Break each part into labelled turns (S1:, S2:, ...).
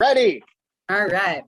S1: Ready.
S2: All right.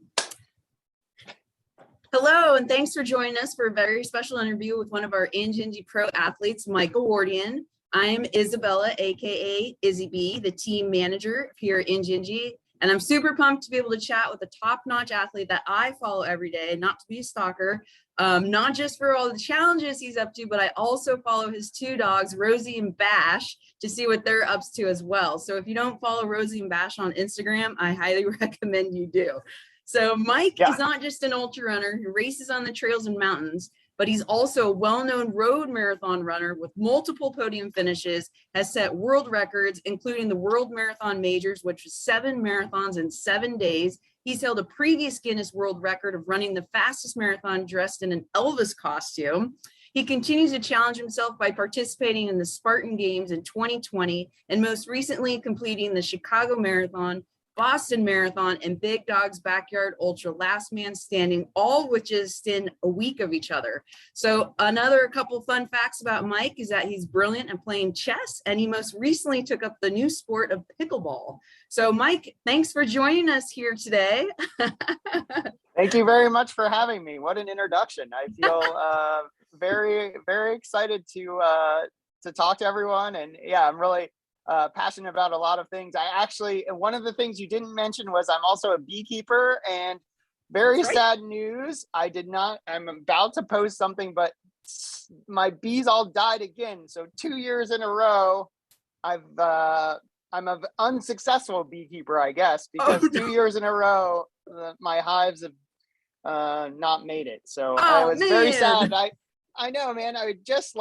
S2: Hello, and thanks for joining us for a very special interview with one of our Injinji pro athletes, Michael Wardian. I'm Isabella, aka Izzy B, the team manager here at Injinji, and I'm super pumped to be able to chat with a top-notch athlete that I follow every day, not to be a stalker, not just for all the challenges he's up to, but I also follow his two dogs, Rosie and Bash, to see what they're up to as well. So if you don't follow Rosie and Bash on Instagram, I highly recommend you do. So Mike is not just an ultra runner who races on the trails and mountains, but he's also a well-known road marathon runner with multiple podium finishes, has set world records, including the World Marathon Majors, which was 7 marathons in 7 days. He's held a previous Guinness World Record of running the fastest marathon dressed in an Elvis costume. He continues to challenge himself by participating in the Spartan Games in 2020, and most recently completing the Chicago Marathon, Boston Marathon, and Big Dog's Backyard Ultra Last Man Standing, all which is in a week of each other. So another couple fun facts about Mike is that he's brilliant at playing chess, and he most recently took up the new sport of pickleball. So Mike, thanks for joining us here today.
S1: Thank you very much for having me. What an introduction. I feel very, very excited to talk to everyone. And yeah, I'm really passionate about a lot of things. One of the things you didn't mention was I'm also a beekeeper, and very sad news. I'm about to post something, but my bees all died again. So 2 years in a row, I'm an unsuccessful beekeeper, I guess, because 2 years in a row, my hives have not made it. So I was very sad. I know, man. I just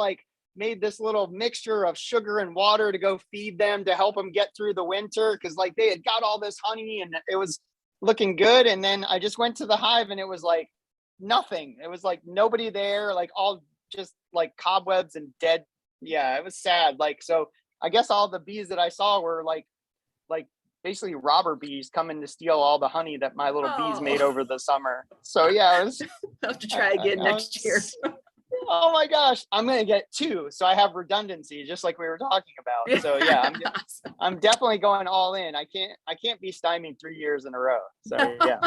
S1: made this little mixture of sugar and water to go feed them to help them get through the winter, because they had got all this honey and it was looking good. And then I just went to the hive and it was like nothing. It was like nobody there, all just cobwebs and dead. Yeah, it was sad. So I guess all the bees that I saw were like basically robber bees coming to steal all the honey that my little bees made over the summer. So yeah, it was.
S2: I'll have to try again next year.
S1: Oh my gosh, I'm gonna get 2, so I have redundancy, just like we were talking about. So yeah, I'm definitely going all in. I can't be stymied 3 years in a row. So yeah.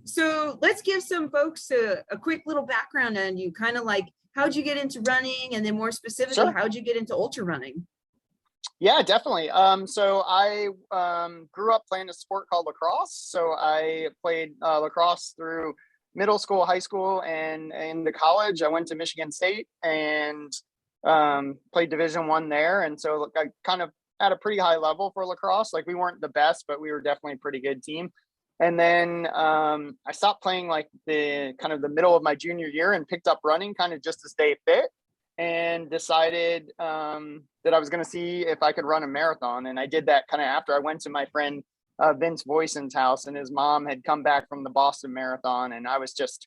S2: So let's give some folks a quick little background on you, kind of how'd you get into running, and then more specifically, how'd you get into ultra running?
S1: Yeah, definitely. So I grew up playing a sport called lacrosse. So I played lacrosse through middle school, high school, and into college. I went to Michigan State and played Division I there. And so I kind of at a pretty high level for lacrosse. We weren't the best, but we were definitely a pretty good team. And then I stopped playing the middle of my junior year and picked up running kind of just to stay fit, and decided that I was going to see if I could run a marathon. And I did that kind of after I went to my friend Vince Voisin's house, and his mom had come back from the Boston Marathon. And I was just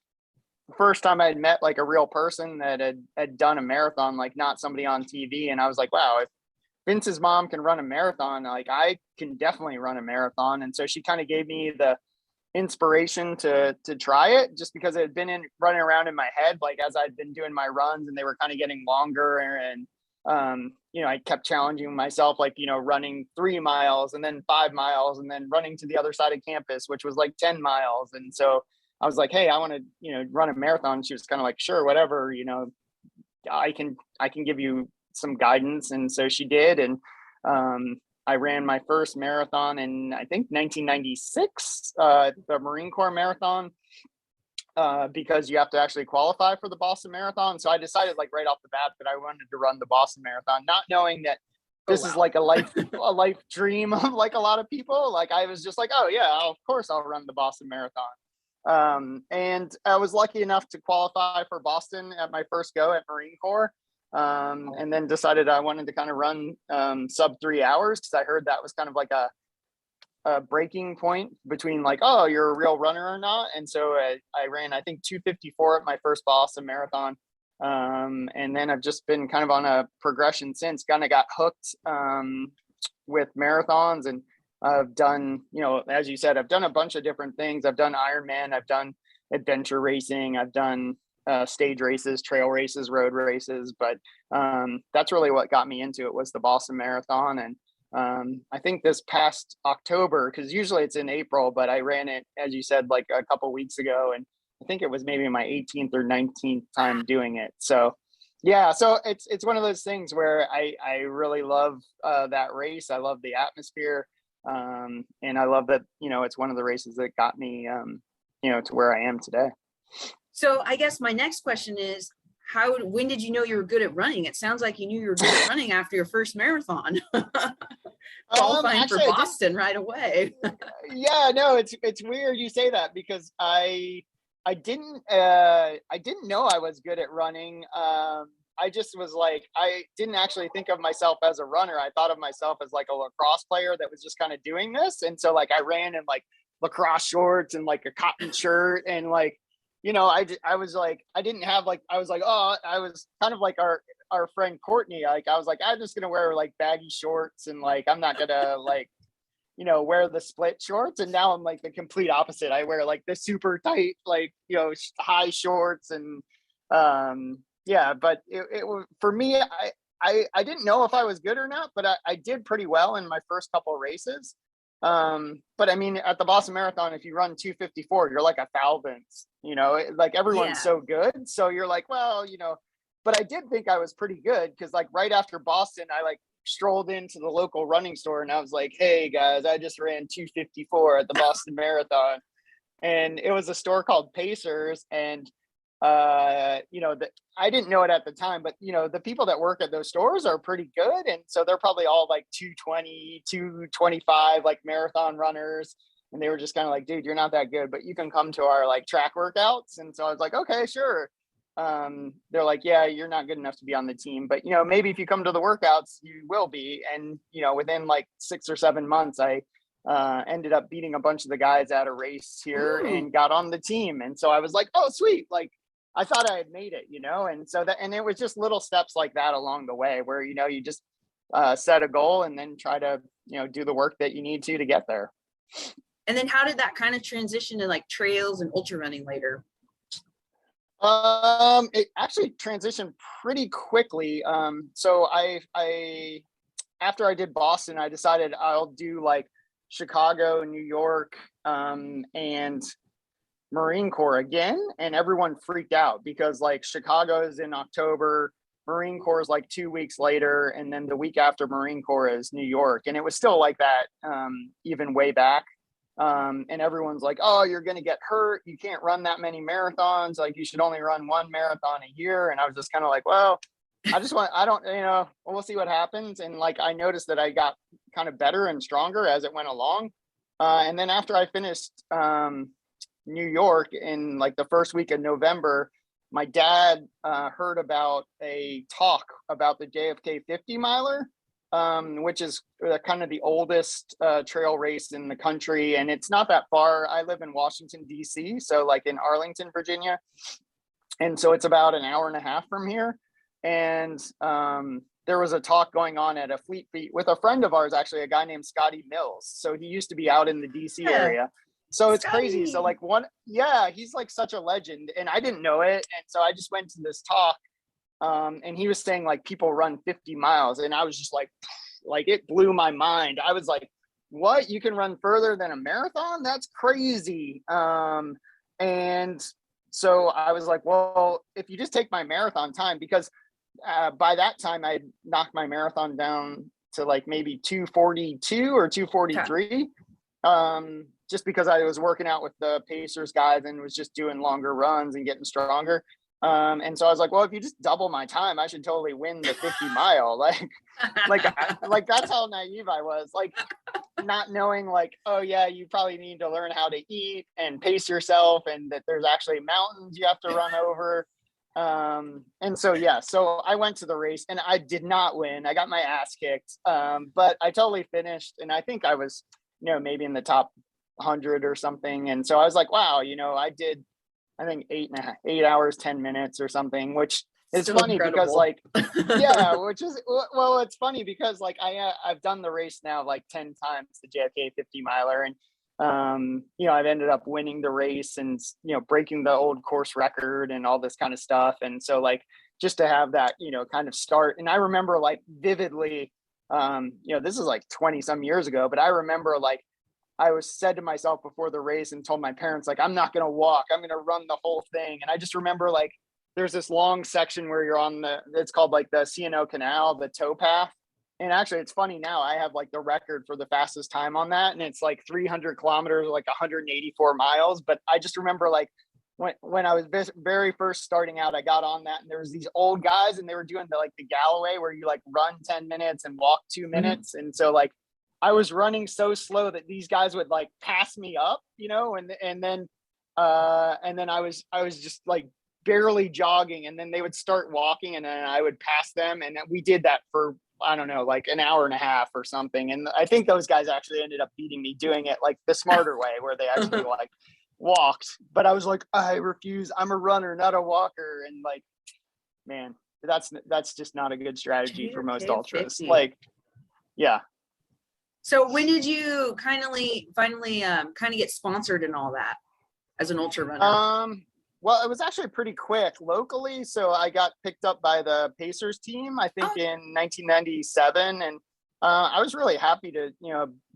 S1: the first time I had met a real person that had done a marathon, not somebody on TV. And I was like, wow, if Vince's mom can run a marathon, I can definitely run a marathon. And so she kind of gave me the inspiration to try it, just because it had been running around in my head, as I'd been doing my runs, and they were kind of getting longer. And I kept challenging myself, running 3 miles and then 5 miles and then running to the other side of campus, which was 10 miles. And so I was like, hey, I want to, run a marathon. She was kind of like, sure, whatever, I can give you some guidance. And so she did. And I ran my first marathon in, I think, 1996, the Marine Corps Marathon, because you have to actually qualify for the Boston Marathon. So I decided right off the bat that I wanted to run the Boston Marathon, not knowing that this is a life dream of a lot of people. I was just oh yeah, of course I'll run the Boston Marathon. And I was lucky enough to qualify for Boston at my first go at Marine Corps. And then decided I wanted to kind of run sub 3 hours, because I heard that was kind of a breaking point between oh, you're a real runner or not. And so I ran, I think, 2:54 at my first Boston Marathon. And then I've just been kind of on a progression since. Kind of got hooked with marathons, and I've done, as you said, I've done a bunch of different things. I've done Ironman, I've done adventure racing, I've done stage races, trail races, road races, but that's really what got me into it, was the Boston Marathon. And I think this past October, because usually it's in April, but I ran it, as you said, like a couple weeks ago, and I think it was maybe my 18th or 19th time doing it. So yeah, so it's one of those things where I really love that race. I love the atmosphere, and I love that, you know, it's one of the races that got me, you know, to where I am today.
S2: So I guess my next question is, when did you know you were good at running? It sounds like you knew you were good at running after your first marathon. Qualifying
S1: Actually,
S2: for Boston right away.
S1: Yeah, no, it's weird you say that, because I didn't know I was good at running. I just was like, I didn't actually think of myself as a runner. I thought of myself as like a lacrosse player that was just kind of doing this. And so like I ran in like lacrosse shorts and like a cotton shirt, and like, you know, I was like, I didn't have like, I was like, oh, I was kind of like our friend Courtney. Like I was like, I'm just gonna wear like baggy shorts, and like I'm not gonna like, you know, wear the split shorts. And now I'm like the complete opposite. I wear like the super tight, like, you know, high shorts. And yeah, but it was, for me, I didn't know if I was good or not, but I did pretty well in my first couple of races. But I mean, at the Boston Marathon, if you run 2:54, you're like a thousandth, you know, like everyone's
S2: Yeah.
S1: so good. So you're like, well, you know, but I did think I was pretty good, because like right after Boston, I like strolled into the local running store and I was like, hey guys, I just ran 2:54 at the Boston Marathon. And it was a store called Pacers. And you know, that I didn't know it at the time, but you know, the people that work at those stores are pretty good. And so they're probably all like 2:20, 2:25, like marathon runners. And they were just kind of like, dude, you're not that good, but you can come to our like track workouts. And so I was like, okay, sure. They're like, yeah, you're not good enough to be on the team, but you know, maybe if you come to the workouts, you will be. And you know, within like 6 or 7 months, I ended up beating a bunch of the guys at a race here
S2: Ooh.
S1: and got on the team. And so I was like, oh, sweet. Like, I thought I had made it, you know? And so that, and it was just little steps like that along the way where, you know, you just set a goal and then try to, you know, do the work that you need to get there.
S2: And then how did that kind of transition to like trails and ultra running later?
S1: It actually transitioned pretty quickly. So I after I did Boston, I decided I'll do like Chicago, New York, and Marine Corps again. And everyone freaked out because like Chicago is in October, Marine Corps is like 2 weeks later, and then the week after Marine Corps is New York. And it was still like that, even way back. And everyone's like, oh, you're going to get hurt. You can't run that many marathons. Like you should only run one marathon a year. And I was just kind of like, well, I don't, you know, we'll see what happens. And like, I noticed that I got kind of better and stronger as it went along. And then after I finished New York in like the first week of November, my dad heard about a talk about the JFK 50 miler, which is kind of the oldest trail race in the country. And it's not that far. I live in Washington, D.C., so like in Arlington, Virginia. And so it's about an hour and a half from here. And there was a talk going on at a Fleet Feet with a friend of ours, actually, a guy named Scotty Mills. So he used to be out in the DC area. So it's
S2: Scotty.
S1: crazy. So like he's like such a legend, and I didn't know it. And so I just went to this talk, and he was saying like people run 50 miles. And I was just like it blew my mind. I was like, what? You can run further than a marathon? That's crazy. And so I was like, well, if you just take my marathon time, because by that time I knocked my marathon down to like maybe 2:42 or 2:43. Just because I was working out with the Pacers guys and was just doing longer runs and getting stronger. And so I was like, well, if you just double my time, I should totally win the 50 mile. Like that's how naive I was, like not knowing like, oh yeah, you probably need to learn how to eat and pace yourself, and that there's actually mountains you have to run over. And so, yeah, so I went to the race and I did not win. I got my ass kicked. But I totally finished. And I think I was, you know, maybe in the top 100 or something. And so I was like, wow, you know, I did, I think 8 hours, 10 minutes or something, which is
S2: So
S1: funny
S2: incredible.
S1: because like, yeah, which is, well, it's funny because like I've done the race now like 10 times, the JFK 50 miler. And, you know, I've ended up winning the race and, you know, breaking the old course record and all this kind of stuff. And so like, just to have that, you know, kind of start. And I remember like vividly, This is like 20 some years ago, but I remember like I was said to myself before the race and told my parents, like, I'm not going to walk, I'm going to run the whole thing. And I just remember like, there's this long section where you're on it's called like the C&O Canal, the towpath. And actually it's funny now, I have like the record for the fastest time on that. And it's like 300 kilometers, like 184 miles. But I just remember like when I was very first starting out, I got on that and there was these old guys and they were doing the Galloway where you like run 10 minutes and walk 2 minutes. And so like, I was running so slow that these guys would like pass me up, and then I was just like barely jogging, and then they would start walking and then I would pass them. And we did that for, I don't know, like an hour and a half or something. And I think those guys actually ended up beating me doing it like the smarter way where they actually like walked. But I was like, I refuse. I'm a runner, not a walker. And like, man, that's just not a good strategy for most ultras. Like, yeah.
S2: So when did you finally get sponsored and all that as an ultra runner?
S1: Well, it was actually pretty quick locally. So I got picked up by the Pacers team, I think in 1997. And I was really happy to,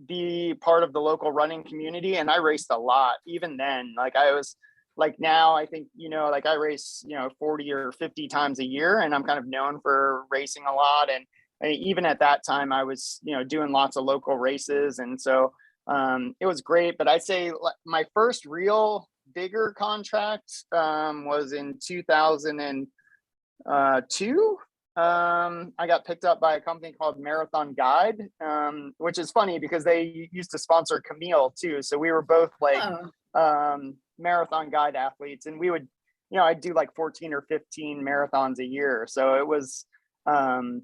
S1: be part of the local running community. And I raced a lot even then. Like I was like, now I think, like I race, 40 or 50 times a year, and I'm kind of known for racing a lot. And even at that time I was, doing lots of local races. And so it was great. But I'd say my first real bigger contract was in 2002. I got picked up by a company called Marathon Guide, which is funny because they used to sponsor Camille too. So we were both like Marathon Guide athletes, and we would, I'd do like 14 or 15 marathons a year. So it was awesome.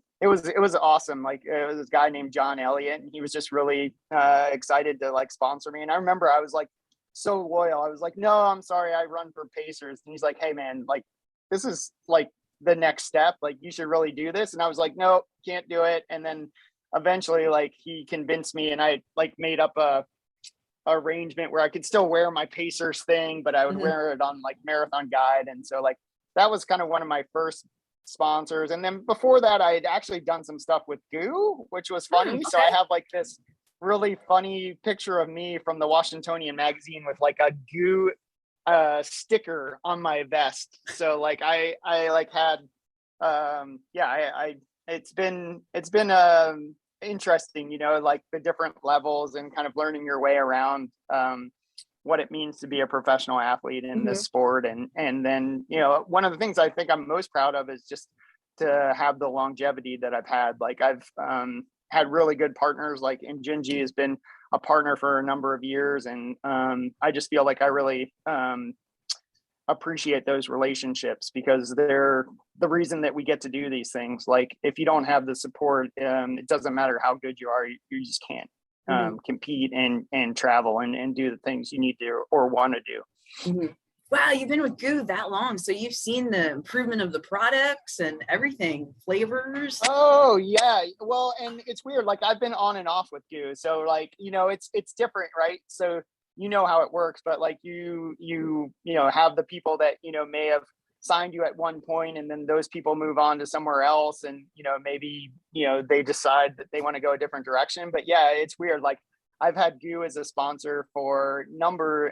S1: Like it was this guy named John Elliott, and he was just really excited to like sponsor me. And I remember I was like so loyal. I was like, no, I'm sorry, I run for Pacers. And he's like, hey man, like this is like the next step. Like you should really do this. And I was like, no, can't do it. And then eventually like he convinced me, and I like made up a arrangement where I could still wear my Pacers thing, but I would wear it on like Marathon Guide. And so like that was kind of one of my first sponsors. And then before that, I had actually done some stuff with Goo, which was funny. Okay. So I have like this really funny picture of me from the Washingtonian magazine with like a Goo sticker on my vest. So like I like had it's been interesting, like the different levels and kind of learning your way around what it means to be a professional athlete in this sport. And then, one of the things I think I'm most proud of is just to have the longevity that I've had. Like I've had really good partners. Like Injinji has been a partner for a number of years. And I just feel like I really appreciate those relationships, because they're the reason that we get to do these things. Like if you don't have the support, it doesn't matter how good you are, you just can't compete and travel and do the things you need to or want to do.
S2: Wow, you've been with Goo that long, so you've seen the improvement of the products and everything, flavors.
S1: Oh yeah, well, and it's weird. Like I've been on and off with Goo, so like it's different, right? So how it works, but like you have the people that may have signed you at one point, and then those people move on to somewhere else, and maybe they decide that they want to go a different direction. But yeah, it's weird. Like I've had Goo as a sponsor for a number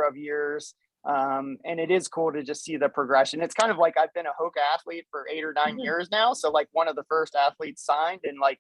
S1: of years. And it is cool to just see the progression. It's kind of like I've been a Hoka athlete for 8 or 9 years now. So like one of the first athletes signed, and like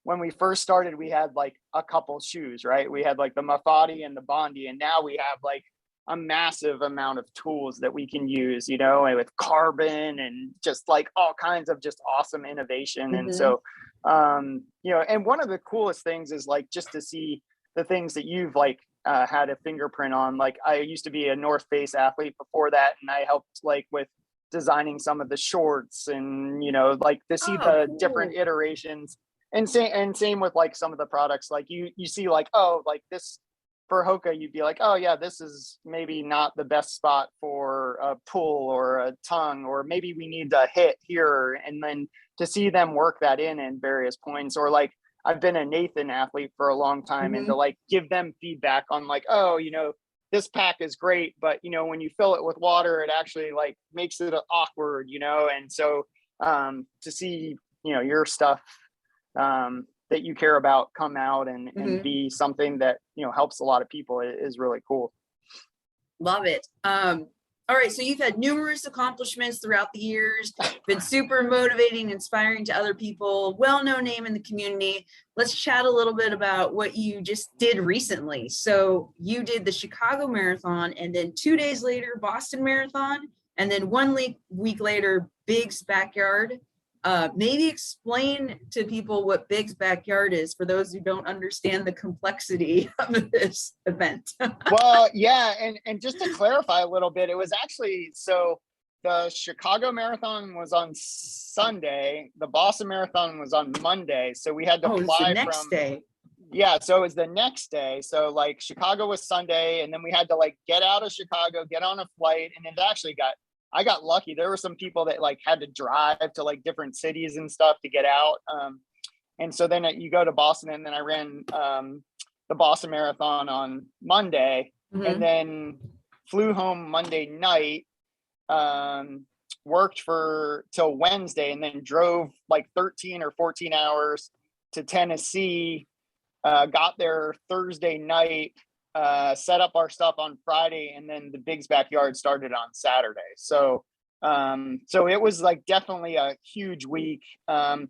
S1: when we first started, we had like a couple shoes, right? We had like the Mafati and the Bondi, and now we have like a massive amount of tools that we can use, with carbon and just like all kinds of just awesome innovation. And so, and one of the coolest things is like just to see the things that you've like had a fingerprint on. Like I used to be a North Face athlete before that, and I helped like with designing some of the shorts, and like to see the different iterations. And same with like some of the products. Like you see like, oh, like this for Hoka, you'd be like, oh yeah, this is maybe not the best spot for a pull or a tongue, or maybe we need a hit here. And then to see them work that in various points, or like I've been a Nathan athlete for a long time, and to like give them feedback on like, oh, this pack is great, but when you fill it with water, it actually like makes it awkward, and so to see your stuff that you care about come out and be something that, helps a lot of people is really cool.
S2: Love it. All right, so you've had numerous accomplishments throughout the years, been super motivating, inspiring to other people, well-known name in the community. Let's chat a little bit about what you just did recently. So you did the Chicago Marathon, and then 2 days later, Boston Marathon, and then 1 week later, Big's Backyard. Maybe explain to people what Big's Backyard is for those who don't understand the complexity of this event.
S1: Well, yeah, and just to clarify a little bit, it was actually, so the Chicago Marathon was on Sunday, the Boston Marathon was on Monday, so we had to fly
S2: the next day.
S1: Yeah, so it was the next day. So like Chicago was Sunday, and then we had to like get out of Chicago, get on a flight, and it actually I got lucky. There were some people that like had to drive to like different cities and stuff to get out. And so then you go to Boston, and then I ran the Boston Marathon on Monday, and then flew home Monday night, worked till Wednesday, and then drove like 13 or 14 hours to Tennessee, got there Thursday night, set up our stuff on Friday, and then the Big's Backyard started on Saturday. So it was like definitely a huge week. And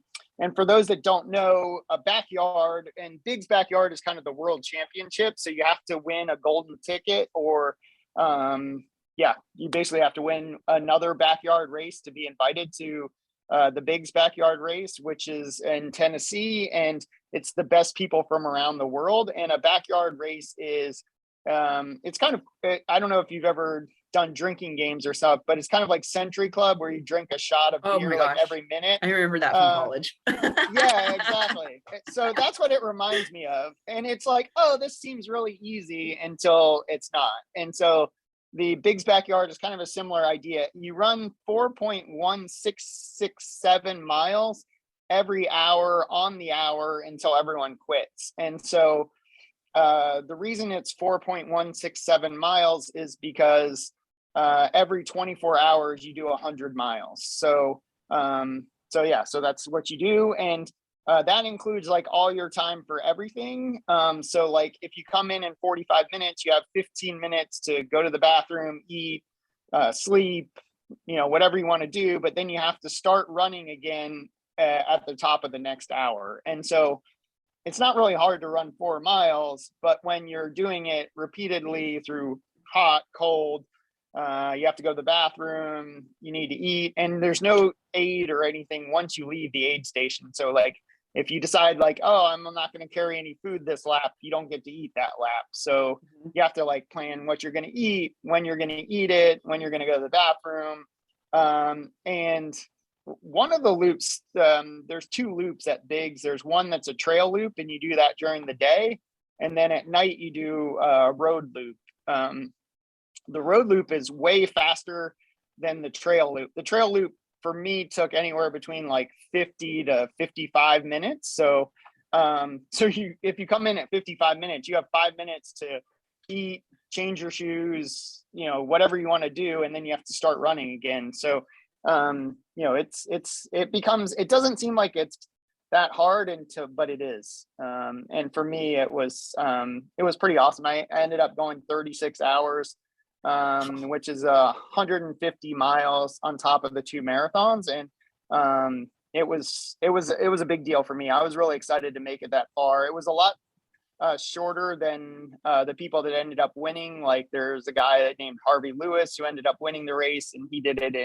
S1: for those that don't know, a backyard, and Big's Backyard is kind of the world championship. So you have to win a golden ticket, or you basically have to win another backyard race to be invited to the Big's Backyard race, which is in Tennessee, and it's the best people from around the world. And a backyard race is, it's kind of, I don't know if you've ever done drinking games or stuff, but it's kind of like Century Club, where you drink a shot of beer like every minute.
S2: I remember that from college.
S1: Yeah, exactly. So that's what it reminds me of. And it's like, oh, this seems really easy until it's not. And so the Big's Backyard is kind of a similar idea. You run 4.1667 miles every hour on the hour until everyone quits. And so the reason it's 4.167 miles is because every 24 hours you do 100 miles. So that's what you do. And that includes like all your time for everything. So like if you come in 45 minutes, you have 15 minutes to go to the bathroom, eat, sleep, whatever you want to do, but then you have to start running again at the top of the next hour. And so it's not really hard to run 4 miles, but when you're doing it repeatedly through hot, cold, you have to go to the bathroom, you need to eat, and there's no aid or anything once you leave the aid station. So like if you decide like, oh, I'm not going to carry any food this lap, you don't get to eat that lap. So you have to like plan what you're going to eat, when you're going to eat it, when you're going to go to the bathroom. And one of the loops, there's 2 loops at Big's. There's one that's a trail loop, and you do that during the day. And then at night you do a road loop. The road loop is way faster than the trail loop. The trail loop for me took anywhere between like 50 to 55 minutes. So if you come in at 55 minutes, you have 5 minutes to eat, change your shoes, whatever you want to do, and then you have to start running again. So it doesn't seem like it's that hard but it is. And for me, it was pretty awesome. I ended up going 36 hours, which is 150 miles on top of the 2 marathons. And it was a big deal for me. I was really excited to make it that far. It was a lot shorter than the people that ended up winning. Like there's a guy named Harvey Lewis who ended up winning the race, and he did it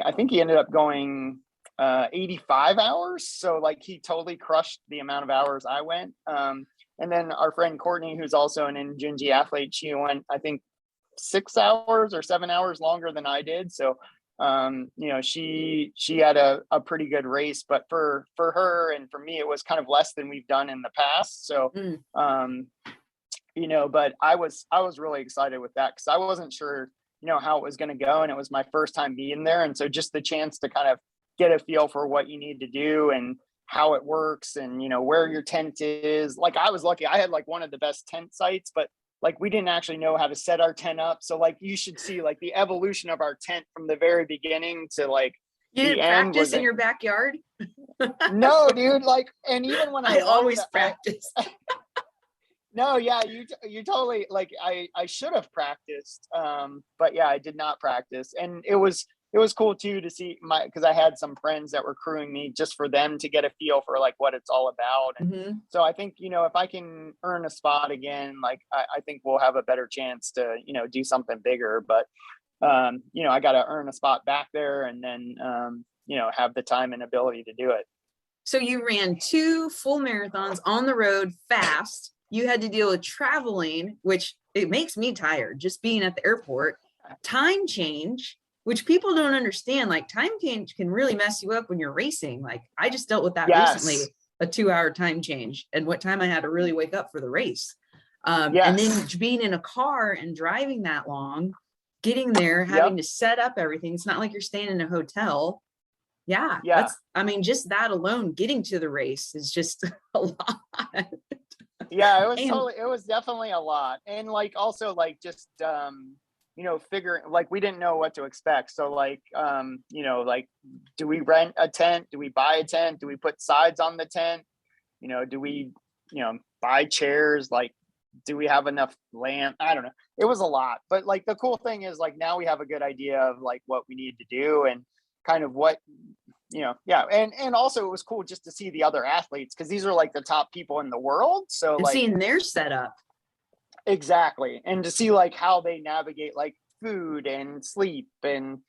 S1: I think he ended up going 85 hours. So like he totally crushed the amount of hours I went. And then our friend Courtney, who's also an Injinji athlete, she went, I think, 6 hours or 7 hours longer than I did. So, she had a pretty good race, but for her and for me, it was kind of less than we've done in the past. So, but I was really excited with that because I wasn't sure, how it was going to go. And it was my first time being there. And so just the chance to kind of get a feel for what you need to do and how it works and, where your tent is. Like I was lucky. I had like one of the best tent sites, but like we didn't actually know how to set our tent up. So like you should see like the evolution of our tent from the very beginning to like
S2: You
S1: the
S2: didn't
S1: end
S2: practice
S1: was
S2: in your backyard?
S1: no, dude. Like, and even when
S2: I
S1: I
S2: always
S1: wanted,
S2: practice.
S1: no, yeah, you totally like I should have practiced. But yeah, I did not practice. And it was cool too to see because I had some friends that were crewing me just for them to get a feel for like what it's all about. And
S2: Mhm.
S1: so I think, if I can earn a spot again, like I think we'll have a better chance to, do something bigger. But I gotta earn a spot back there and then have the time and ability to do it.
S2: So you ran 2 full marathons on the road fast. You had to deal with traveling, which it makes me tired just being at the airport. Time change, which people don't understand. Like time change can really mess you up when you're racing. Like I just dealt with that recently,
S1: Yes.
S2: a 2-hour time change and what time I had to really wake up for the race. And then
S1: Yes.
S2: being in a car and driving that long, getting there, having
S1: Yep.
S2: to set up everything. It's not like you're staying in a hotel. Yeah,
S1: Yeah.
S2: just that alone, getting to the race is just a lot.
S1: Yeah,
S2: And
S1: it was definitely a lot. And like also like just figuring like we didn't know what to expect. So like like do we rent a tent? Do we buy a tent? Do we put sides on the tent? Do we, buy chairs? Like do we have enough land? I don't know. It was a lot. But like the cool thing is like now we have a good idea of like what we need to do and kind of what yeah. And also it was cool just to see the other athletes because these are like the top people in the world. So like
S2: seeing their setup.
S1: exactly. And to see like how they navigate like food and sleep and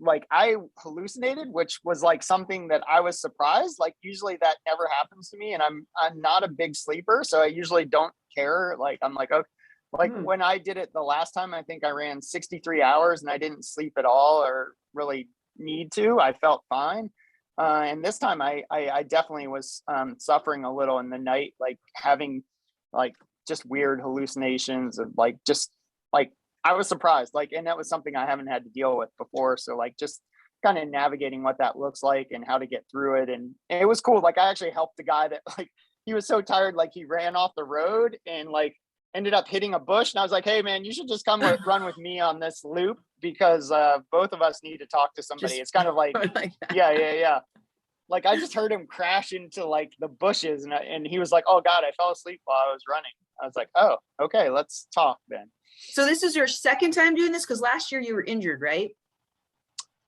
S1: like I hallucinated, which was like something that I was surprised. Like usually that never happens to me. And I'm not a big sleeper. So I usually don't care. Like I'm like, okay. Like when I did it the last time, I think I ran 63 hours and I didn't sleep at all or really need to. I felt fine. And this time I definitely was suffering a little in the night, like having like just weird hallucinations of like just like I was surprised, like, and that was something I haven't had to deal with before. So like just kind of navigating what that looks like and how to get through it. And it was cool. Like I actually helped the guy that like he was so tired, like he ran off the road and like ended up hitting a bush. And I was like, hey man, you should just run with me on this loop because both of us need to talk to somebody. It's kind of like,
S2: Like
S1: yeah. Like I just heard him crash into like the bushes and he was like, oh God, I fell asleep while I was running. I was like, oh, okay, let's talk then.
S2: So this is your second time doing this? Because last year you were injured, right?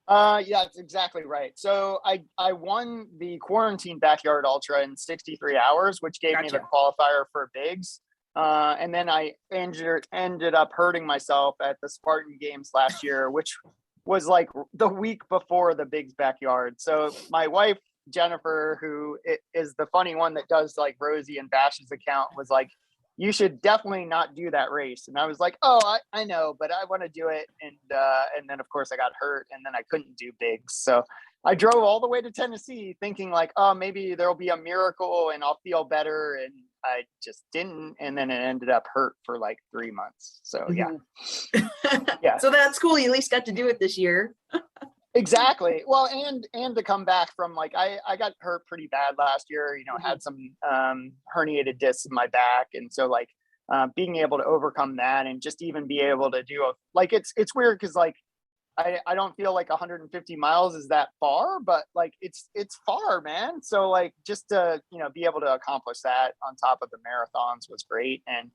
S1: Yeah, that's exactly right. So I won the quarantine backyard ultra in 63 hours, which gave me the qualifier for bigs. And then I ended up hurting myself at the Spartan Games last year, which was like the week before the bigs backyard. So my wife, Jennifer, who is the funny one that does like Rosie and Bash's account, was like, you should definitely not do that race. And I was like, oh, I know, but I want to do it. And then of course I got hurt and then I couldn't do bigs. So I drove all the way to Tennessee thinking like, oh, maybe there'll be a miracle and I'll feel better. And I just didn't. And then it ended up hurt for like 3 months. So yeah. Yeah.
S2: So that's cool. You at least got to do it this year.
S1: Exactly. Well, and to come back from like I got hurt pretty bad last year, had some herniated discs in my back. And so like being able to overcome that and just even be able to do like it's weird because like I don't feel like 150 miles is that far, but like it's far, man. So like just to be able to accomplish that on top of the marathons was great. And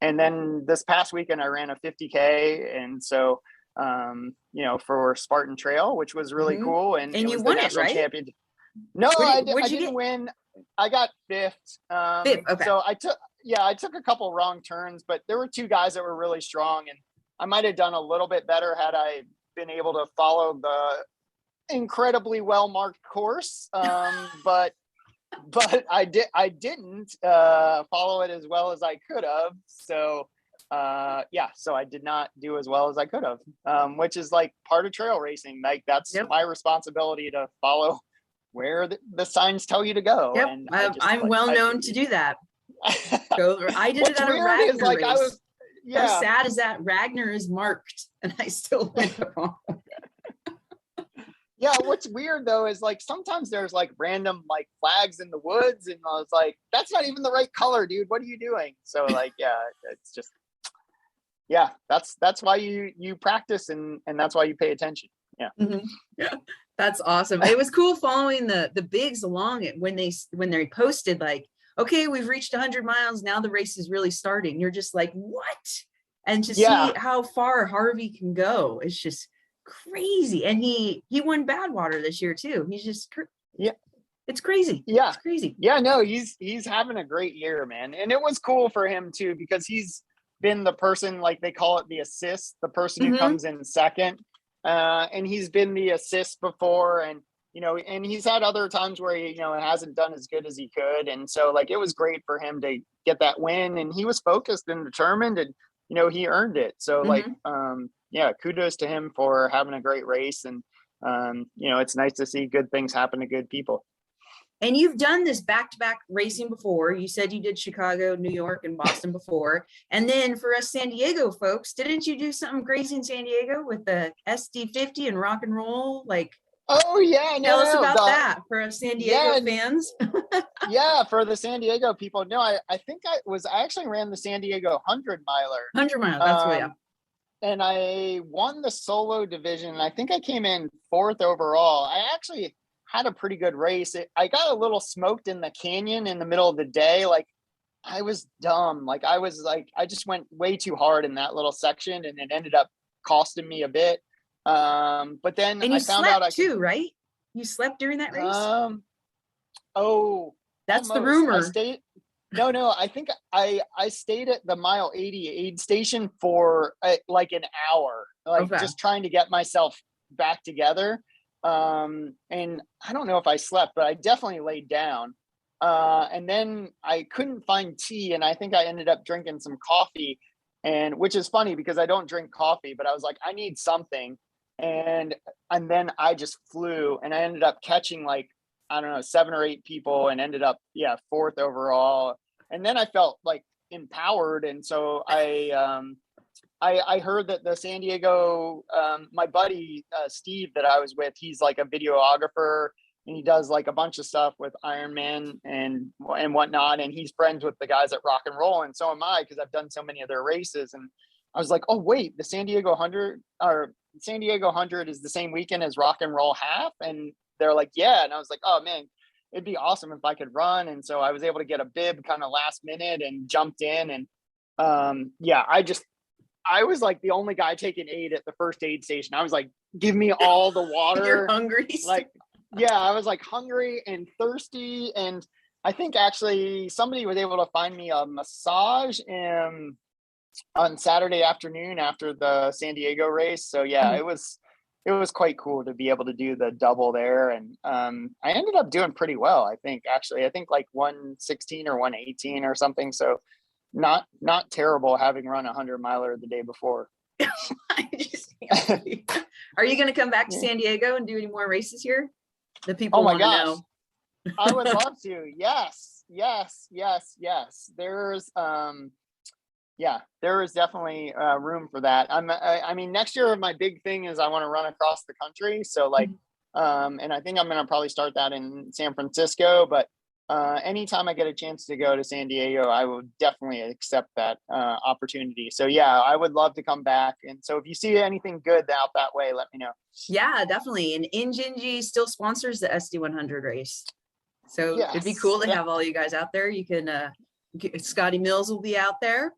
S1: then this past weekend I ran a 50K, and so for Spartan Trail, which was really cool. And it
S2: you
S1: was
S2: won
S1: the national
S2: it, right?
S1: champion. No, I didn't win. I got fifth.
S2: Fifth, okay.
S1: So I took a couple wrong turns, but there were 2 guys that were really strong, and I might have done a little bit better had I been able to follow the incredibly well marked course. But I didn't follow it as well as I could have. So so I did not do as well as I could have, which is like part of trail racing. Like that's my responsibility to follow where the signs tell you to go.
S2: Yep.
S1: And
S2: I'm well known to do that. I did it at a Ragnar
S1: like
S2: race.
S1: How
S2: sad is that Ragnar is marked and I still went wrong.
S1: Yeah, what's weird though is like sometimes there's like random like flags in the woods, and I was like, that's not even the right color, dude. What are you doing? So like, yeah, it's just that's why you practice and that's why you pay attention.
S2: Mhm. Yeah, that's awesome. It was cool following the bigs along it when they posted like, okay, we've reached 100 miles. Now the race is really starting. You're just like, what? And to
S1: Yeah.
S2: see how far Harvey can go, it's just crazy. And he won Badwater this year too. He's just
S1: Yeah.
S2: It's crazy.
S1: Yeah.
S2: It's crazy.
S1: Yeah, no, he's having a great year, man. And it was cool for him too, because he's been the person, like they call it the assist, the person who comes in second. And he's been the assist before, and and he's had other times where he, hasn't done as good as he could. And so like it was great for him to get that win, and he was focused and determined, and he earned it. So like yeah, kudos to him for having a great race. And it's nice to see good things happen to good people.
S2: And you've done this back-to-back racing before. You said you did Chicago, New York, and Boston before. And then for us San Diego folks, didn't you do something crazy in San Diego with the SD50 and rock and roll? Like,
S1: oh yeah,
S2: tell us about that for us San Diego fans.
S1: Yeah, for the San Diego people. No, I think I actually ran the San Diego 100-miler.
S2: 100-mile, that's what, yeah.
S1: And I won the solo division. I think I came in 4th overall. I actually had a pretty good race. I got a little smoked in the canyon in the middle of the day. Like I was dumb. Like I just went way too hard in that little section, and it ended up costing me a bit. But then
S2: and you
S1: I found out I
S2: too, right? You slept during that race?
S1: Oh,
S2: that's
S1: almost.
S2: The rumor.
S1: I stayed. No, I think I stayed at the mile 80 aid station for like an hour, like just trying to get myself back together. And I don't know if I slept, but I definitely laid down. And then I couldn't find tea, and I think I ended up drinking some coffee, and which is funny because I don't drink coffee, but I was like, I need something. And then I just flew, and I ended up catching like, I don't know, 7 or 8 people, and ended up 4th overall. And then I felt like empowered, and so I heard that the San Diego, my buddy Steve that I was with, he's like a videographer, and he does like a bunch of stuff with Ironman and whatnot, and he's friends with the guys at Rock and Roll, and so am I, because I've done so many of their races. And I was like, oh wait, the San Diego 100 is the same weekend as Rock and Roll half, and they're like, yeah. And I was like, oh man, it'd be awesome if I could run. And so I was able to get a bib kind of last minute and jumped in. And I was like the only guy taking aid at the first aid station. I was like, give me all the water.
S2: You're hungry.
S1: Like, yeah, I was like hungry and thirsty. And I think actually somebody was able to find me a massage on Saturday afternoon after the San Diego race. So yeah, it was quite cool to be able to do the double there. And I ended up doing pretty well, I think, actually. I think like 116 or 118 or something. So not terrible, having run a 100-miler the day before.
S2: Are you going to come back to San Diego and do any more races here? The people want to know.
S1: I would love to. Yes. There's there is definitely room for that. I mean, next year my big thing is I want to run across the country. So like, and I think I'm going to probably start that in San Francisco, but anytime I get a chance to go to San Diego, I will definitely accept that opportunity. So yeah, I would love to come back. And so if you see anything good out that way, let me know.
S2: Yeah, definitely. And Injinji still sponsors the SD100 race. So it'd be cool to have all you guys out there. You can, Scotty Mills will be out there.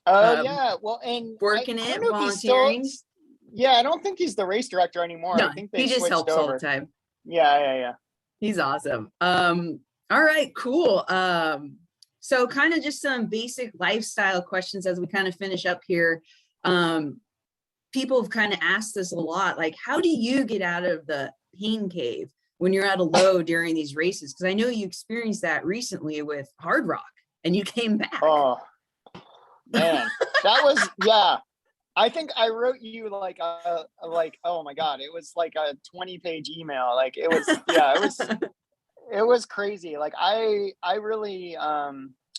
S1: Oh yeah, well, and
S2: working it, volunteering.
S1: I don't think he's the race director anymore.
S2: No,
S1: I think they
S2: he just helps
S1: over.
S2: all the time.
S1: Yeah.
S2: He's awesome. All right, cool. So kind of just some basic lifestyle questions as we kind of finish up here. People have kind of asked this a lot, like, how do you get out of the pain cave when you're at a low during these races? Because I know you experienced that recently with Hard Rock, and you came back.
S1: Oh. Man, that was I think I wrote you like oh my god, it was like a 20-page email. Like it was it was crazy. Like I really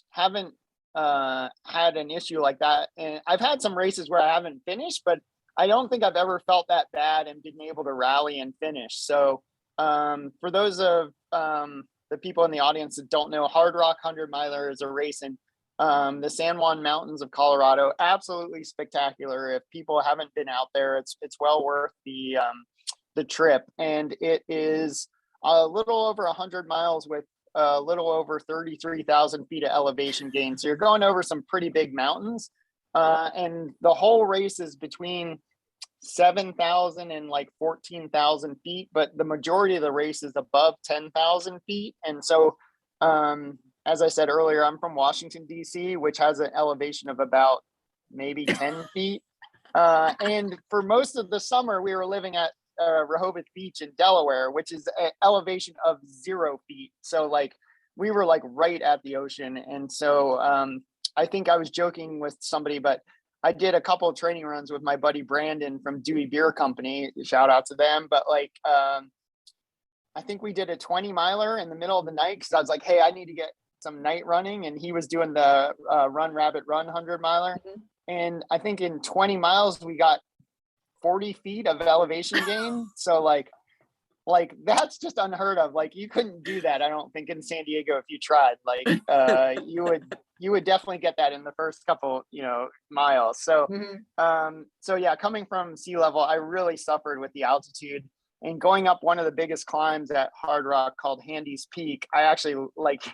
S1: haven't had an issue like that, and I've had some races where I haven't finished, but I don't think I've ever felt that bad and been able to rally and finish. So for those of the people in the audience that don't know, Hard Rock 100-miler is a race in the San Juan Mountains of Colorado. Absolutely spectacular. If people haven't been out there, it's well worth the the trip, and it is a little over 100 miles with a little over 33,000 feet of elevation gain. So you're going over some pretty big mountains, and the whole race is between 7,000 and like 14,000 feet, but the majority of the race is above 10,000 feet. And so, as I said earlier, I'm from Washington, D.C., which has an elevation of about maybe 10 feet. And for most of the summer, we were living at Rehoboth Beach in Delaware, which is an elevation of 0 feet. So like we were like right at the ocean. And so I think I was joking with somebody, but I did a couple of training runs with my buddy Brandon from Dewey Beer Company. Shout out to them. But like, I think we did a 20 miler in the middle of the night because I was like, hey, I need to get some night running. And he was doing the Run Rabbit Run 100 miler. Mm-hmm. And I think in 20 miles, we got 40 feet of elevation gain. So like that's just unheard of. Like you couldn't do that, I don't think, in San Diego if you tried. Like you would definitely get that in the first couple, miles. So so yeah, coming from sea level, I really suffered with the altitude. And going up one of the biggest climbs at Hard Rock called Handy's Peak, I actually like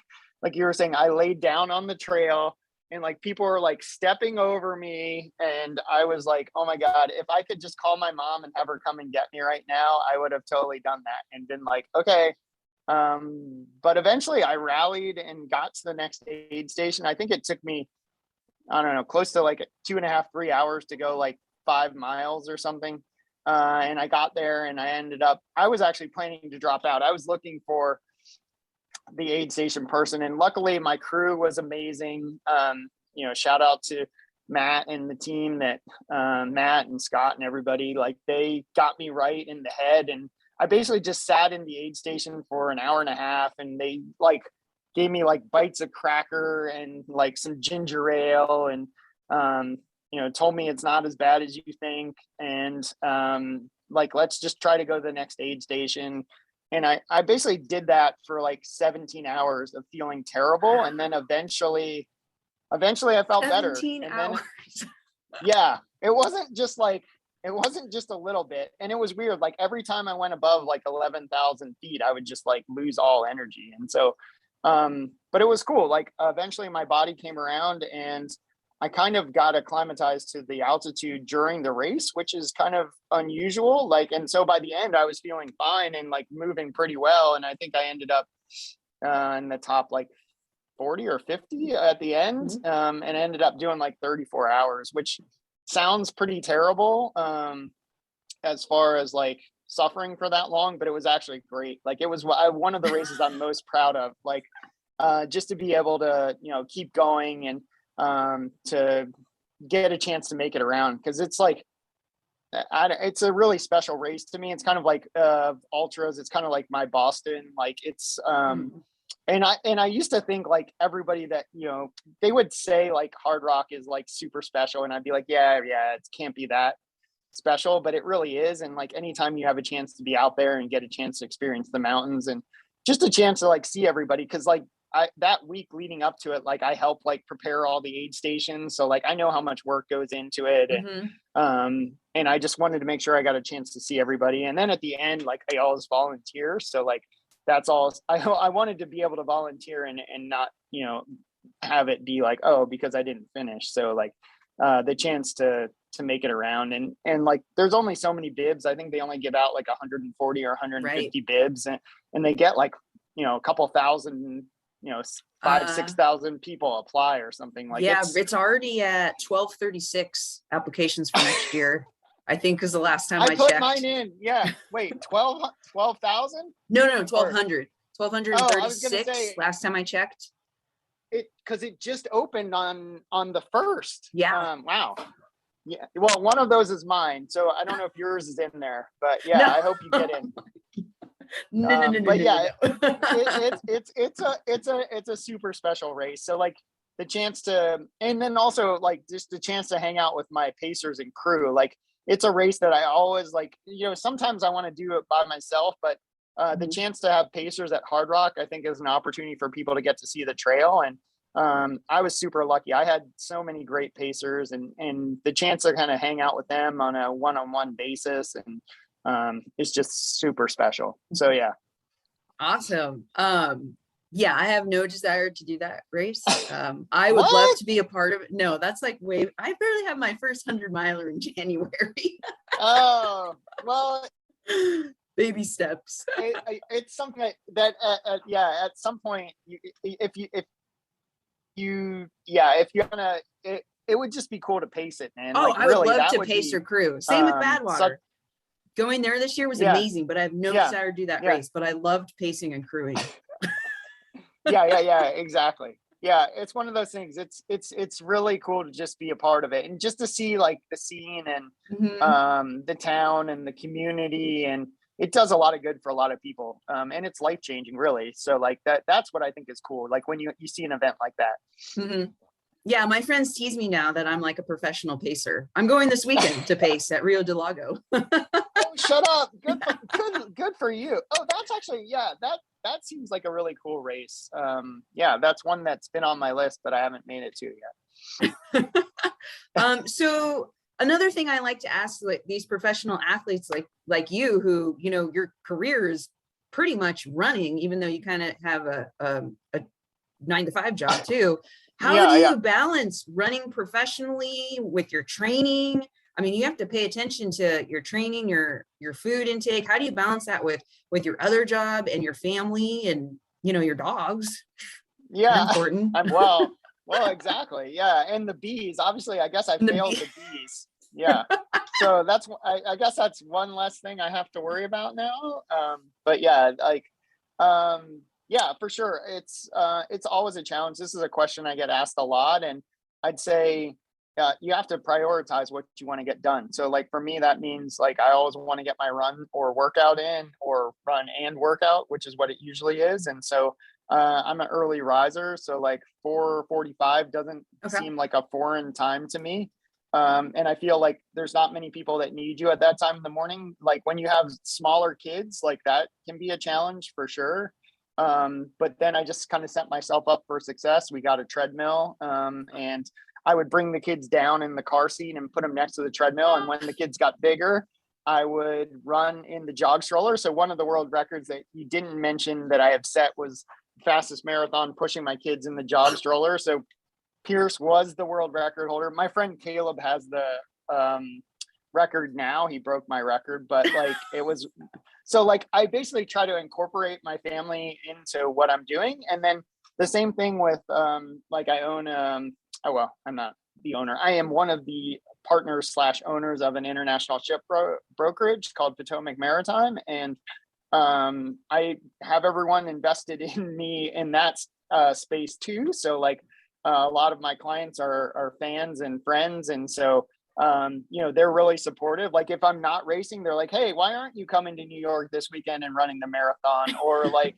S1: you were saying, I laid down on the trail and like people were like stepping over me. And I was like, oh my God, if I could just call my mom and have her come and get me right now, I would have totally done that and been like, okay. But eventually I rallied and got to the next aid station. I think it took me, I don't know, close to like 2.5, 3 hours to go like 5 miles or something. And I got there and I was actually planning to drop out. I was looking for the aid station person, and luckily my crew was amazing. Shout out to Matt and the team that Matt and Scott and everybody, like they got me right in the head. And I basically just sat in the aid station for an hour and a half, and they like gave me like bites of cracker and like some ginger ale and told me it's not as bad as you think. And like, let's just try to go to the next aid station. And I basically did that for like 17 hours of feeling terrible. And then eventually I felt better.
S2: 17 hours.
S1: Yeah, it wasn't just a little bit. And it was weird. Like every time I went above like 11,000 feet, I would just like lose all energy. And so, but it was cool. Like eventually my body came around and I kind of got acclimatized to the altitude during the race, which is kind of unusual. Like, and so by the end I was feeling fine and like moving pretty well. And I think I ended up in the top like 40 or 50 at the end, and ended up doing like 34 hours, which sounds pretty terrible as far as like suffering for that long, but it was actually great. Like it was one of the races I'm most proud of, like just to be able to keep going and to get a chance to make it around, because it's like it's a really special race to me. It's kind of like ultras. It's kind of like my Boston. Like it's and I used to think like everybody that they would say like Hard Rock is like super special, and I'd be like, yeah, it can't be that special, but it really is. And like anytime you have a chance to be out there and get a chance to experience the mountains and just a chance to like see everybody, because like that week leading up to it, like I helped like prepare all the aid stations. So like I know how much work goes into it. And I just wanted to make sure I got a chance to see everybody. And then at the end, like I always volunteer. So like, that's all I wanted to be able to volunteer and not, have it be like, oh, because I didn't finish. So like the chance to make it around and like, there's only so many bibs. I think they only give out like 140 or 150 bibs and they get like, a couple thousand, 6,000 people apply or something like.
S2: Yeah, it's already at 1,236 applications for next year. I think because the last time I
S1: put
S2: checked
S1: mine in. Yeah. Wait, 12,000?
S2: No, 1,200. 1,236
S1: say,
S2: last time I checked.
S1: Because it just opened on the 1st.
S2: Yeah.
S1: Wow. Yeah. Well, one of those is mine, so I don't know if yours is in there, but yeah,
S2: No.
S1: I hope you get in.
S2: No.
S1: But yeah, it's a super special race. So like the chance to, and then also like just the chance to hang out with my pacers and crew. Like it's a race that I always like, sometimes I want to do it by myself, but the chance to have pacers at Hard Rock, I think is an opportunity for people to get to see the trail. And I was super lucky. I had so many great pacers and the chance to kind of hang out with them on a one-on-one basis and is just super special. So yeah.
S2: Awesome. Yeah, I have no desire to do that race. I would love
S1: What?
S2: to be a part of it. No, that's like I barely have my first 100-miler in January.
S1: Oh, well,
S2: Baby steps.
S1: it's something that yeah, at some point, if you're gonna, it would just be cool to pace it, man.
S2: Oh,
S1: Like
S2: I would
S1: really,
S2: love
S1: that
S2: to
S1: would
S2: pace
S1: be
S2: your crew. Same with
S1: such,
S2: Badwater. Going there this year was
S1: yeah,
S2: amazing, but I have no
S1: yeah,
S2: desire to do that
S1: yeah.
S2: race. But I loved pacing and crewing.
S1: Yeah, exactly. Yeah, it's one of those things. It's really cool to just be a part of it and just to see like the scene and
S2: Mhm.
S1: the town and the community, and it does a lot of good for a lot of people. And it's life changing, really. So like that's what I think is cool. Like when you see an event like that.
S2: Mhm. Yeah, my friends tease me now that I'm like a professional pacer. I'm going this weekend to pace at Rio de Lago.
S1: Oh, shut up. Good for you. Oh, that's actually, yeah, that seems like a really cool race. Yeah, that's one that's been on my list, but I haven't made it to yet.
S2: So another thing I like to ask like these professional athletes like you who, your career is pretty much running, even though you kind of have a 9-to-5 job too. How do
S1: Yeah.
S2: you balance running professionally with your training? I mean, you have to pay attention to your training, your food intake. How do you balance that with your other job and your family and, your dogs? They're
S1: Yeah.
S2: important.
S1: Well, exactly. Yeah. And the bees, obviously, I guess I
S2: And
S1: failed the bees. Yeah. So I guess that's one less thing I have to worry about now. But yeah, like, yeah, for sure. It's always a challenge. This is a question I get asked a lot, and I'd say you have to prioritize what you want to get done. So like for me, that means like I always want to get my run or workout in, or run and workout, which is what it usually is. And so I'm an early riser, so like 4:45 doesn't
S2: Okay.
S1: seem like a foreign time to me. And I feel like there's not many people that need you at that time in the morning. Like when you have smaller kids, like that can be a challenge for sure. But then I just kind of set myself up for success. We got a treadmill, and I would bring the kids down in the car seat and put them next to the treadmill. And when the kids got bigger, I would run in the jog stroller. So one of the world records that you didn't mention that I have set was fastest marathon pushing my kids in the jog stroller. So Pierce was the world record holder. My friend Caleb has the record now. He broke my record, but like it was, so like I basically try to incorporate my family into what I'm doing. And then the same thing with like I own oh well, I'm not the owner. I am one of the partners slash owners of an international ship brokerage called Potomac Maritime, and I have everyone invested in me in that space too. So like a lot of my clients are fans and friends, and so they're really supportive. Like if I'm not racing, they're like, "Hey, why aren't you coming to New York this weekend and running the marathon?" Or like,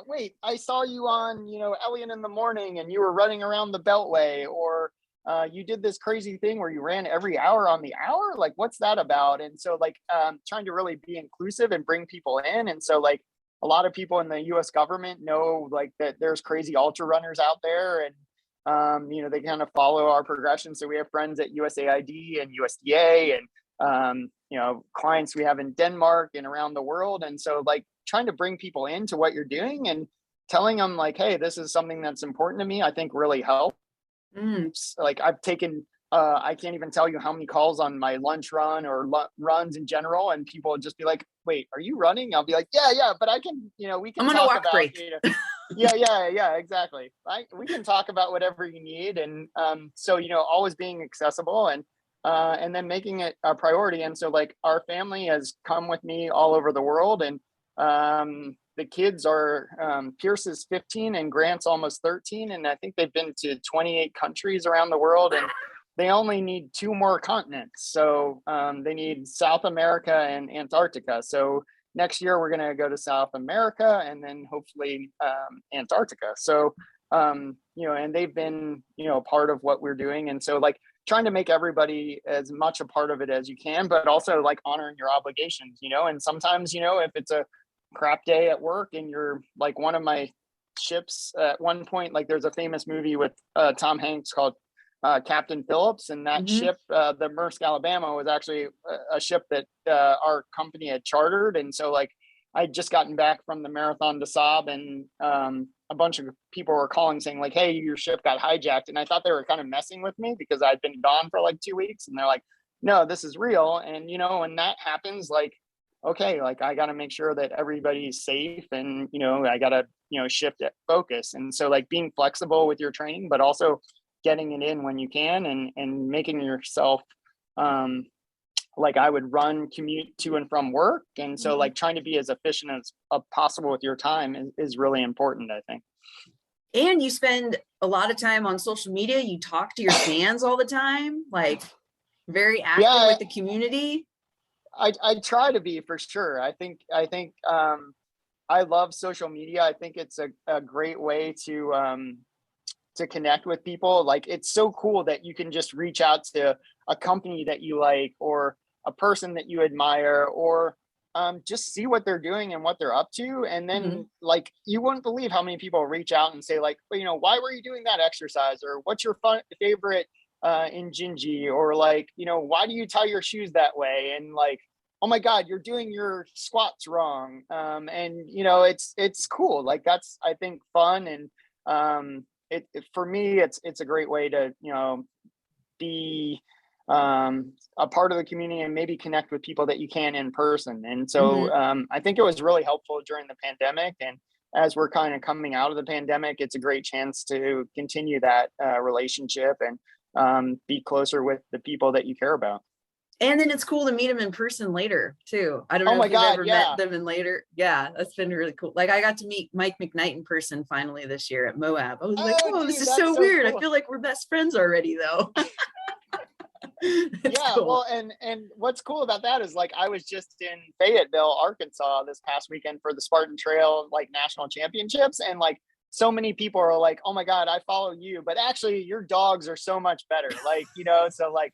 S1: "Wait, I saw you on Elliot in the Morning, and you were running around the Beltway," or you did this crazy thing where you ran every hour on the hour. Like, what's that about? And so like trying to really be inclusive and bring people in. And so like a lot of people in the US government know like that there's crazy ultra runners out there, and they kind of follow our progression. So we have friends at USAID and USDA, and clients we have in Denmark and around the world. And so like trying to bring people into what you're doing and telling them like, hey, this is something that's important to me, I think really helps. Like I've taken I can't even tell you how many calls on my lunch run or runs in general, and people would just be like, wait, are you running? I'll be like, yeah, but I can, we can
S2: I'm gonna
S1: talk
S2: walk
S1: about
S2: break.
S1: yeah, exactly. We can talk about whatever you need. And so always being accessible, and then making it a priority. And so like our family has come with me all over the world, and the kids are Pierce is 15 and Grant's almost 13, and I think they've been to 28 countries around the world, and they only need 2 more continents. So they need South America and Antarctica. So next year we're going to go to South America, and then hopefully Antarctica. So and they've been part of what we're doing. And so like trying to make everybody as much a part of it as you can, but also like honoring your obligations, and sometimes if it's a crap day at work and you're like one of my ships at one point, like there's a famous movie with Tom Hanks called Captain Phillips, and that
S2: Mm-hmm.
S1: ship, the Maersk Alabama, was actually a ship that our company had chartered. And so like I'd just gotten back from the Marathon des Sables, and a bunch of people were calling saying like, hey, your ship got hijacked. And I thought they were kind of messing with me because I'd been gone for like 2 weeks, and they're like, no, this is real. And when that happens, like, okay, like I got to make sure that everybody's safe, and I got to shift it focus. And so like being flexible with your training, but also getting it in when you can, and making yourself like I would commute to and from work. And so like trying to be as efficient as possible with your time is really important, I think.
S2: And you spend a lot of time on social media. You talk to your fans all the time, like very active with the community.
S1: I try to be, for sure. I think I love social media. I think it's a great way to connect with people. Like, it's so cool that you can just reach out to a company that you like, or a person that you admire, or just see what they're doing and what they're up to. And then like, you wouldn't believe how many people reach out and say like, well, why were you doing that exercise? Or what's your favorite Injinji? Or like, why do you tie your shoes that way? And like, oh my God, you're doing your squats wrong. And it's cool. Like, that's, I think, fun. And for me, it's a great way to, be a part of the community and maybe connect with people that you can in person. And so I think it was really helpful during the pandemic. And as we're kind of coming out of the pandemic, it's a great chance to continue that relationship and be closer with the people that you care about.
S2: And then it's cool to meet them in person later too. I don't know if you've ever met them in later. Yeah, that's been really cool. Like, I got to meet Mike McKnight in person finally this year at Moab. I was like, oh, dude, this is so weird. Cool. I feel like we're best friends already though.
S1: Yeah, cool. Well, and what's cool about that is like I was just in Fayetteville, Arkansas this past weekend for the Spartan Trail like national championships, and like so many people are like, oh my God, I follow you, but actually your dogs are so much better. Like, so like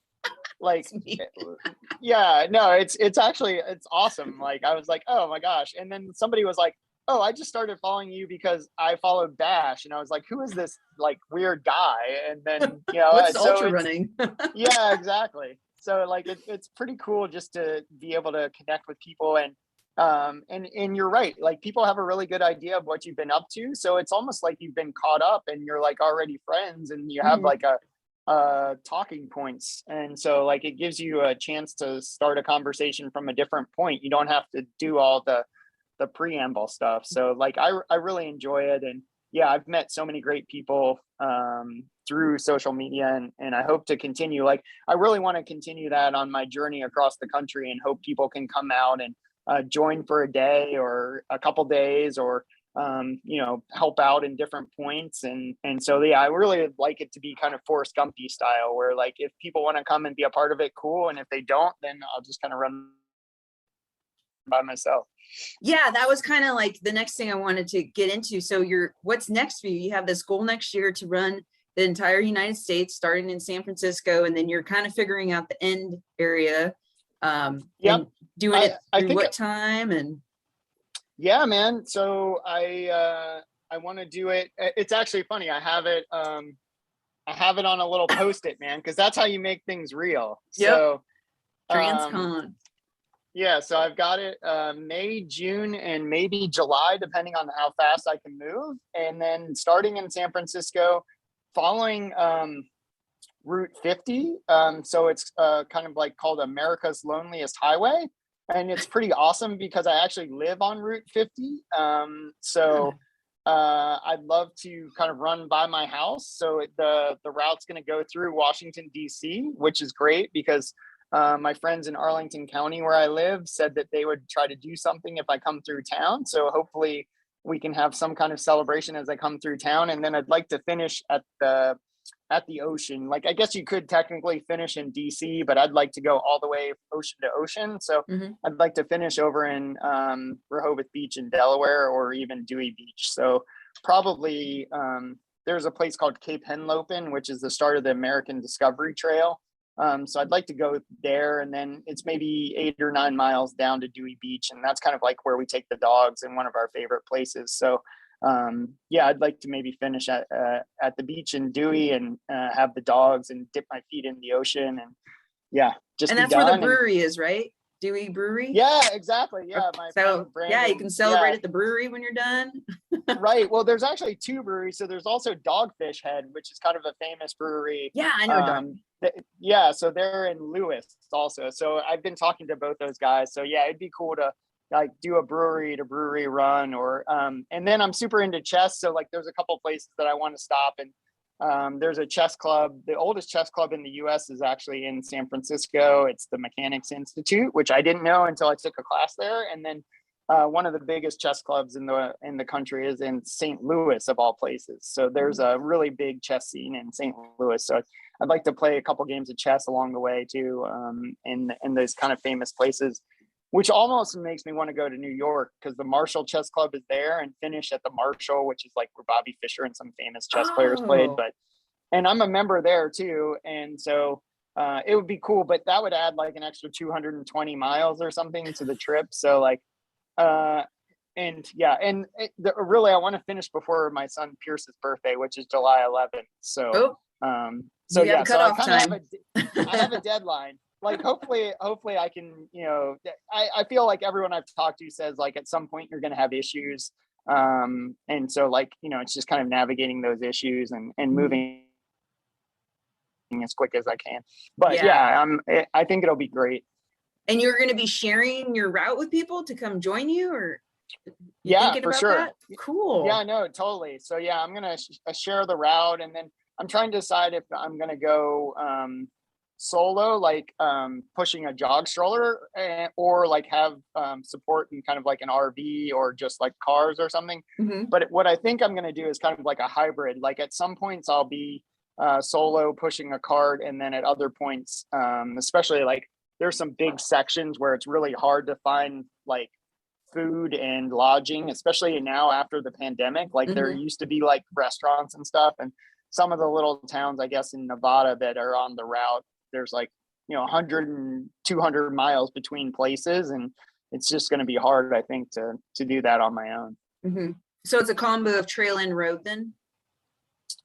S1: yeah, no, it's actually, it's awesome. Like, I was like, oh my gosh. And then somebody was like, oh, I just started following you because I followed Bash. And I was like, who is this like weird guy? And then,
S2: what's ultra running?
S1: Yeah, exactly. So like, it's pretty cool just to be able to connect with people. And you're right. Like, people have a really good idea of what you've been up to. So it's almost like you've been caught up and you're like already friends, and you have like talking points. And so like, it gives you a chance to start a conversation from a different point. You don't have to do all the preamble stuff. So like, I really enjoy it. And yeah, I've met so many great people through social media, and I hope to continue. Like, I really want to continue that on my journey across the country, and hope people can come out and join for a day or a couple days, or help out in different points. And so, yeah, I really like it to be kind of Forrest Gumpy style, where like, if people want to come and be a part of it, cool. And if they don't, then I'll just kind of run by myself.
S2: Yeah, that was kind of like the next thing I wanted to get into. So what's next for you? You have this goal next year to run the entire United States, starting in San Francisco, and then you're kind of figuring out the end area. And doing it through what time? And
S1: yeah, man. So I want to do it. It's actually funny. I have it on a little Post-it, man, because that's how you make things real.
S2: Yep.
S1: So
S2: Transcon.
S1: Yeah, so I've got it May, June, and maybe July, depending on how fast I can move. And then starting in San Francisco, following Route 50. So it's kind of like called America's Loneliest Highway. And it's pretty awesome because I actually live on Route 50. So I'd love to kind of run by my house. So the route's going to go through Washington, D.C., which is great because my friends in Arlington County, where I live, said that they would try to do something if I come through town. So hopefully we can have some kind of celebration as I come through town. And then I'd like to finish at the ocean. Like, I guess you could technically finish in DC, but I'd like to go all the way ocean to ocean. So I'd like to finish over in Rehoboth Beach in Delaware, or even Dewey Beach. So probably there's a place called Cape Henlopen, which is the start of the American Discovery Trail. So I'd like to go there, and then it's maybe 8 or 9 miles down to Dewey Beach. And that's kind of like where we take the dogs, and one of our favorite places. So yeah, I'd like to maybe finish at the beach in Dewey and have the dogs and dip my feet in the ocean and yeah, just
S2: And
S1: be
S2: that's where the
S1: done.
S2: brewery is, right? Dewey Brewery?
S1: Yeah, exactly. Yeah,
S2: Okay.
S1: my
S2: So
S1: friend
S2: yeah, you
S1: Brandon.
S2: can celebrate
S1: Yeah,
S2: at the brewery when you're done.
S1: right. Well, there's actually two breweries. So there's also Dogfish Head, which is kind of a famous brewery.
S2: Yeah, I know Doug.
S1: Yeah, so they're in Lewis also. So I've been talking to both those guys. So yeah, it'd be cool to like do a brewery to brewery run or and then I'm super into chess. So like there's a couple places that I want to stop and there's a chess club. The oldest chess club in the US is actually in San Francisco. It's the Mechanics Institute, which I didn't know until I took a class there. And then one of the biggest chess clubs in the country is in St. Louis of all places. So there's a really big chess scene in St. Louis. So I'd like to play a couple games of chess along the way too, in those kind of famous places, which almost makes me want to go to New York because the Marshall Chess Club is there and finish at the Marshall, which is like where Bobby Fischer and some famous chess players played. And I'm a member there too. And so it would be cool, but that would add like an extra 220 miles or something to the trip. So like, and yeah, and really, I want to finish before my son Pierce's birthday, which is July 11th. So, so yeah, so I kind of I have a deadline. Like, hopefully I can, I feel like everyone I've talked to says like at some point you're going to have issues. And so like, it's just kind of navigating those issues and moving as quick as I can. But yeah, I think it'll be great.
S2: And you're going to be sharing your route with people to come join you, or
S1: yeah, for sure.
S2: That? Cool.
S1: Yeah, no, totally. So yeah, I'm going to share the route, and then I'm trying to decide if I'm going to go solo, like pushing a jog stroller, or like have support in kind of like an RV or just like cars or something. But what I think I'm going to do is kind of like a hybrid. Like at some points I'll be solo pushing a cart, and then at other points, especially like there's some big sections where it's really hard to find like food and lodging, especially now after the pandemic. Like there used to be like restaurants and stuff, and some of the little towns, I guess, in Nevada that are on the route, there's like 100 and 200 miles between places, and it's just going to be hard, I think, to do that on my own.
S2: So it's a combo of trail and road then?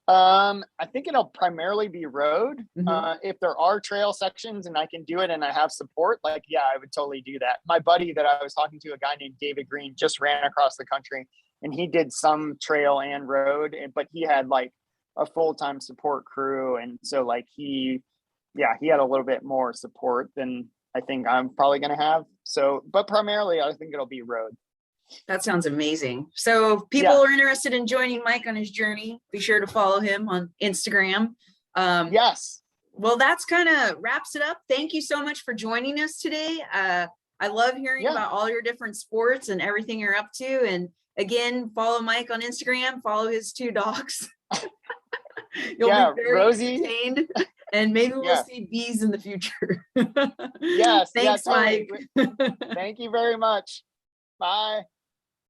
S1: I think it'll primarily be road. If there are trail sections and I can do it and I have support, like, yeah, I would totally do that. My buddy that I was talking to, a guy named David Green, just ran across the country and he did some trail and road, but he had like a full-time support crew. And so like he had a little bit more support than I think I'm probably going to have. So, but primarily I think it'll be road.
S2: That sounds amazing. So if people are interested in joining Mike on his journey, be sure to follow him on Instagram.
S1: Yes.
S2: Well, that's kind of wraps it up. Thank you so much for joining us today. I love hearing about all your different sports and everything you're up to. And again, follow Mike on Instagram, follow his two dogs. You'll be very
S1: Rosie,
S2: entertained, and maybe we'll see bees in the future.
S1: Yes.
S2: Thanks,
S1: totally.
S2: Mike.
S1: Thank you very much. Bye.